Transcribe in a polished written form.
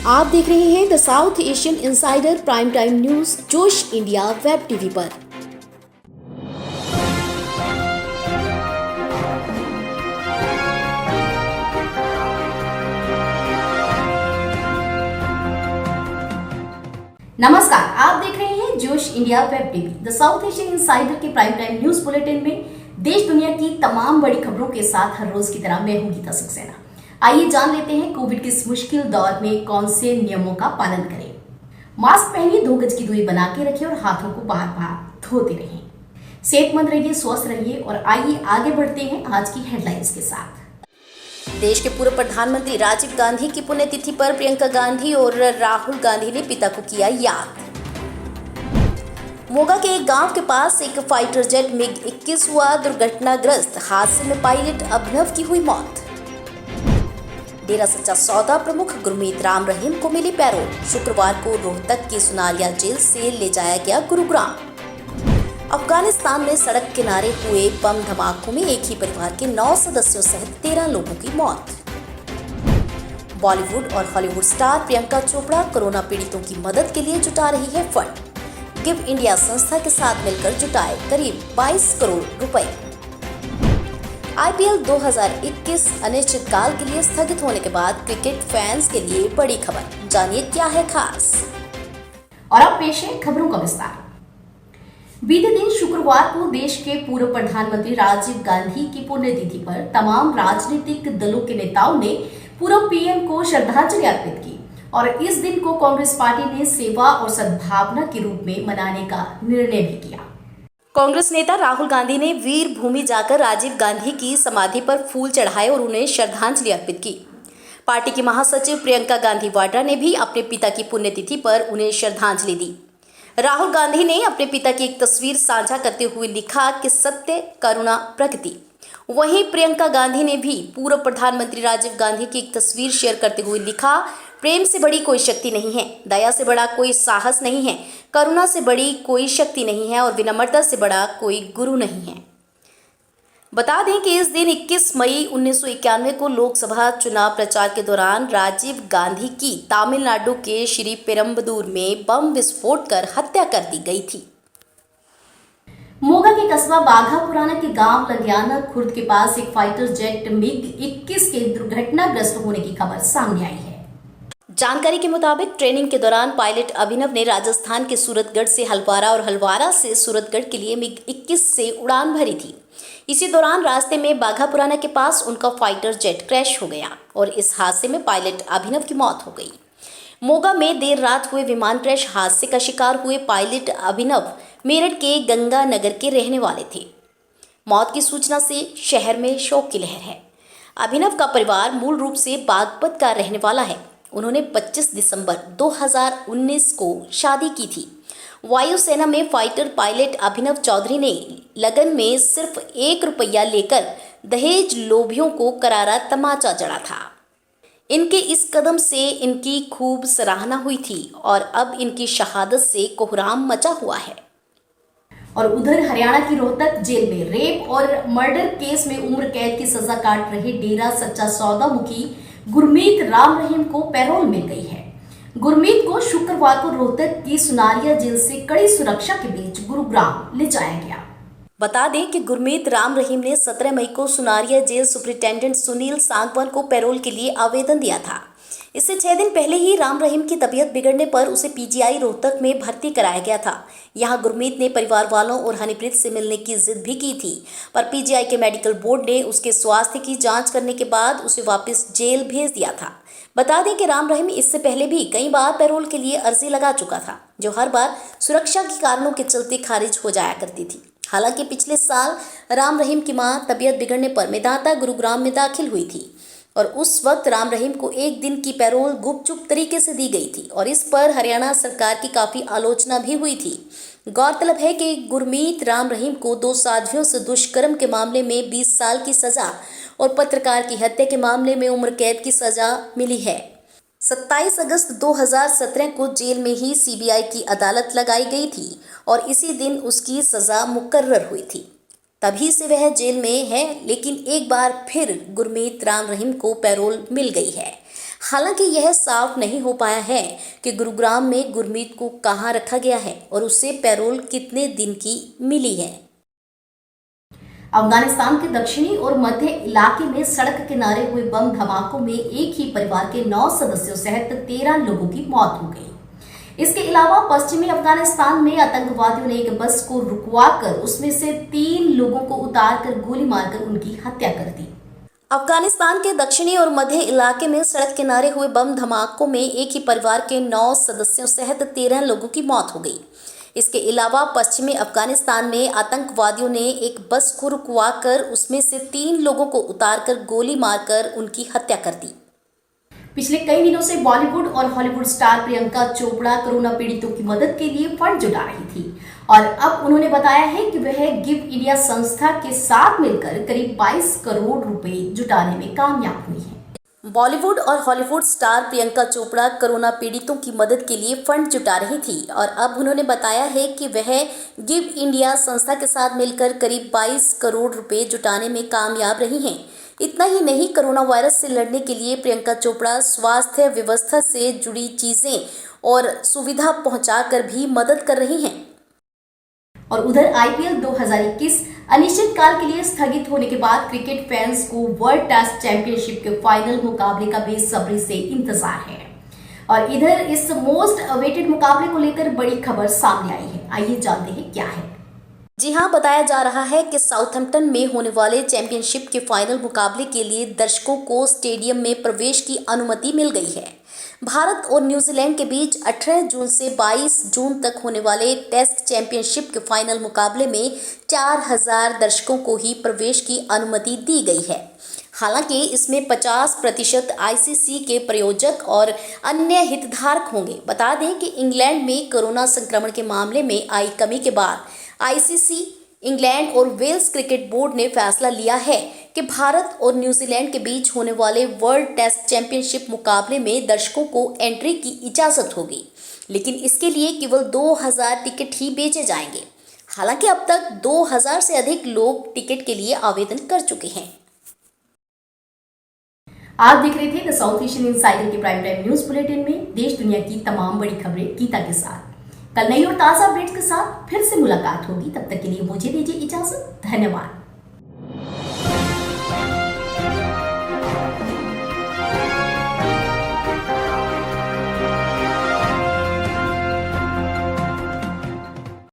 आप देख रहे हैं the south Asian insider prime time news जोश इंडिया वेब टीवी पर। नमस्कार, आप देख रहे हैं जोश India web TV. The south Asian insider के प्राइम टाइम न्यूज बुलेटिन में देश दुनिया की तमाम बड़ी खबरों के साथ हर रोज की तरह मैं हूं गीता सक्सेना। आइए जान लेते हैं कोविड के इस मुश्किल दौर में कौन से नियमों का पालन करें। मास्क पहनिए, 2 गज की दूरी बना के रखिए और हाथों को बार बार धोते रहें। सेहतमंद रहिए, स्वस्थ रहिए और आइए आगे बढ़ते हैं आज की हेडलाइंस के साथ। देश के पूर्व प्रधानमंत्री राजीव गांधी की पुण्यतिथि पर प्रियंका गांधी और राहुल गांधी ने पिता को किया याद। मोगा के एक गांव के पास एक फाइटर जेट MiG-21 हुआ दुर्घटनाग्रस्त, हादसे में पायलट अभिनव की हुई मौत। डेरा सच्चा सौदा प्रमुख गुरमीत राम रहीम को मिली पैरोल, शुक्रवार को रोहतक की सुनारिया जेल से ले जाया गया गुरुग्राम। अफगानिस्तान में सड़क किनारे हुए बम धमाकों में एक ही परिवार के 9 सदस्यों सहित 13 लोगों की मौत। बॉलीवुड और Hollywood star Priyanka Chopra corona पीड़ितों की मदद के लिए जुटा रही है फंड। गिव इंडिया संस्था के साथ मिलकर जुटाए करीब 22 करोड़ रुपए। IPL 2021 अनिश्चितकाल के लिए स्थगित होने के बाद क्रिकेट फैंस के लिए बड़ी खबर, जानिए क्या है खास। और अब पेश है खबरों का विस्तार। बीते दिन शुक्रवार को देश के पूर्व प्रधानमंत्री राजीव गांधी की पुण्यतिथि पर तमाम राजनीतिक दलों के नेताओं ने पूर्व PM को श्रद्धांजलि अर्पित की और इस दिन को कांग्रेस पार्टी ने सेवा और सद्भावना के रूप में मनाने का निर्णय भी किया। कांग्रेस नेता राहुल गांधी ने वीर भूमि जाकर राजीव गांधी की समाधि पर फूल चढ़ाए और उन्हें श्रद्धांजलि अर्पित की। पार्टी की महासचिव प्रियंका गांधी वाड्रा ने भी अपने पिता की पुण्यतिथि पर उन्हें श्रद्धांजलि दी। राहुल गांधी ने अपने पिता की एक तस्वीर साझा करते हुए लिखा कि सत्य, करुणा, प्रगति। वहीं प्रियंका गांधी ने भी पूर्व प्रधानमंत्री राजीव गांधी की एक तस्वीर शेयर करते हुए लिखा, प्रेम से बड़ी कोई शक्ति नहीं है, दया से बड़ा कोई साहस नहीं है, करुणा से बड़ी कोई शक्ति नहीं है और विनम्रता से बड़ा कोई गुरु नहीं है। बता दें कि इस दिन 21 मई 1991 को लोकसभा चुनाव प्रचार के दौरान राजीव गांधी की तमिलनाडु के श्री पेरम्बदूर में बम विस्फोट कर हत्या कर दी गई थी। मोगा के कस्बा बाघा पुराना के गांव लंगियाना खुर्द के पास एक फाइटर जेट MiG-21 के दुर्घटनाग्रस्त होने की खबर सामने आई है। जानकारी के मुताबिक ट्रेनिंग के दौरान पायलट अभिनव ने राजस्थान के सूरतगढ़ से हलवारा और हलवारा से सूरतगढ़ के लिए MiG-21 से उड़ान भरी थी। इसी दौरान रास्ते में बाघा पुराना के पास उनका फाइटर जेट क्रैश हो गया और इस हादसे में पायलट अभिनव की मौत हो गई। मोगा में देर रात हुए विमान क्रैश हादसे का शिकार हुए पायलट अभिनव मेरठ के गंगानगर के रहने वाले थे। मौत की सूचना से शहर में शोक की लहर है। अभिनव का परिवार मूल रूप से बागपत का रहने वाला है। उन्होंने 25 दिसंबर 2019 को शादी की थी। वायुसेना में फाइटर पायलट अभिनव चौधरी ने लगन में सिर्फ 1 रुपया लेकर दहेज लोभियों को करारा तमाचा जड़ा था। इनके इस कदम से इनकी खूब सराहना हुई थी और अब इनकी शहादत से कोहराम मचा हुआ है। और उधर हरियाणा की रोहतक जेल में रेप और मर्डर केस में उम्र कैद की सजा काट रहे डेरा सच्चा सौदा मुखी गुरमीत राम रहीम को पैरोल मिल गई है। गुरमीत को शुक्रवार को रोहतक की सुनारिया जेल से कड़ी सुरक्षा के बीच गुरुग्राम ले जाया गया। बता दें कि गुरमीत राम रहीम ने 17 मई को सुनारिया जेल सुपरिटेंडेंट सुनील सांगवान को पैरोल के लिए आवेदन दिया था। इससे 6 दिन पहले ही राम रहीम की तबीयत बिगड़ने पर उसे PGI रोहतक में भर्ती कराया गया था। यहां गुरमीत ने परिवार वालों और हनीप्रीत से मिलने की जिद भी की थी, पर PGI के मेडिकल बोर्ड ने उसके स्वास्थ्य की जांच करने के बाद उसे वापस जेल भेज दिया था। बता दें कि राम रहीम इससे पहले भी कई बार पैरोल के लिए अर्जी लगा चुका था, जो हर बार सुरक्षा के कारणों के चलते खारिज हो जाया करती थी। हालांकि पिछले साल राम रहीम की मां तबीयत बिगड़ने पर मेदांता गुरुग्राम में दाखिल हुई थी और उस वक्त राम रहीम को 1 दिन की पैरोल गुपचुप तरीके से दी गई थी और इस पर हरियाणा सरकार की काफ़ी आलोचना भी हुई थी। गौरतलब है कि गुरमीत राम रहीम को 2 साध्वियों से दुष्कर्म के मामले में 20 साल की सजा और पत्रकार की हत्या के मामले में उम्र कैद की सजा मिली है। 27 अगस्त 2017 को जेल में ही CBI की अदालत लगाई गई थी और इसी दिन उसकी सजा मुकर्रर हुई थी। तभी से वह जेल में है, लेकिन एक बार फिर गुरमीत राम रहीम को पैरोल मिल गई है। हालांकि यह साफ नहीं हो पाया है कि गुरुग्राम में गुरमीत को कहां रखा गया है और उसे पैरोल कितने दिन की मिली है। अफगानिस्तान के दक्षिणी और मध्य इलाके में सड़क किनारे हुए बम धमाकों में एक ही परिवार के 9 सदस्यों सहित 13 लोगों की मौत हो गई। इसके अलावा पश्चिमी अफगानिस्तान में आतंकवादियों ने एक बस को रुकवाकर उसमें से 3 लोगों को उतारकर गोली मारकर उनकी हत्या कर दी। अफगानिस्तान के दक्षिणी और मध्य इलाके में सड़क किनारे हुए बम धमाकों में एक ही परिवार के 9 सदस्यों सहित 13 लोगों की मौत हो गई। इसके अलावा पश्चिमी अफगानिस्तान में आतंकवादियों ने एक बस को रुकवाकर उसमें से 3 लोगों को उतारकर गोली मारकर उनकी हत्या कर दी। पिछले कई दिनों से बॉलीवुड और Hollywood star Priyanka Chopra corona पीड़ितों की मदद के लिए फंड जुटा रही थी और अब उन्होंने बताया है कि वह गिव इंडिया संस्था के साथ मिलकर करीब 22 करोड़ रुपए जुटाने में कामयाब हुई है। बॉलीवुड और Hollywood star Priyanka Chopra corona पीड़ितों की मदद के लिए फंड जुटा रही थी और अब उन्होंने बताया है कि वह गिव इंडिया संस्था के साथ मिलकर करीब 22 करोड़ रुपए जुटाने में कामयाब रही हैं। इतना ही नहीं, कोरोना वायरस से लड़ने के लिए प्रियंका चोपड़ा स्वास्थ्य व्यवस्था से जुड़ी चीजें और सुविधा पहुंचाकर भी मदद कर रही हैं। और उधर आईपीएल 2021 अनिश्चितकाल के लिए स्थगित होने के बाद क्रिकेट फैंस को वर्ल्ड टेस्ट चैंपियनशिप के फाइनल मुकाबले का बेसब्री से इंतजार है। और इधर इस मोस्ट अवेटेड मुकाबले को लेकर बड़ी खबर सामने आई है। आइए जानते हैं क्या है। जी हां, बताया जा रहा है कि साउथहैम्पटन में होने वाले चैंपियनशिप के फाइनल मुकाबले के लिए दर्शकों को स्टेडियम में प्रवेश की अनुमति मिल गई है। भारत और न्यूजीलैंड के बीच 18 जून से 22 जून तक होने वाले टेस्ट चैंपियनशिप के फाइनल मुकाबले में 4000 दर्शकों को ही प्रवेश की अनुमति दी गई है। हालांकि इसमें 50% आईसीसी के प्रायोजक और अन्य हितधारक होंगे। बता दें कि इंग्लैंड में कोरोना संक्रमण के मामले में आई कमी के बाद आईसीसी, इंग्लैंड और वेल्स क्रिकेट बोर्ड ने फैसला लिया है कि भारत और न्यूजीलैंड के बीच होने वाले वर्ल्ड टेस्ट चैंपियनशिप मुकाबले में दर्शकों को एंट्री की इजाजत होगी, लेकिन इसके लिए केवल 2000 टिकट ही बेचे जाएंगे। हालांकि अब तक 2000 से अधिक लोग टिकट के लिए आवेदन कर चुके हैं। आप देख रहे थे द साउथ एशियन इनसाइडर के प्राइम टाइम न्यूज बुलेटिन में देश दुनिया की तमाम बड़ी खबरें गीता के साथ। कल नई और ताजा अपडेट्स के साथ फिर से मुलाकात होगी। तब तक के लिए मुझे दीजिए इजाजत। धन्यवाद।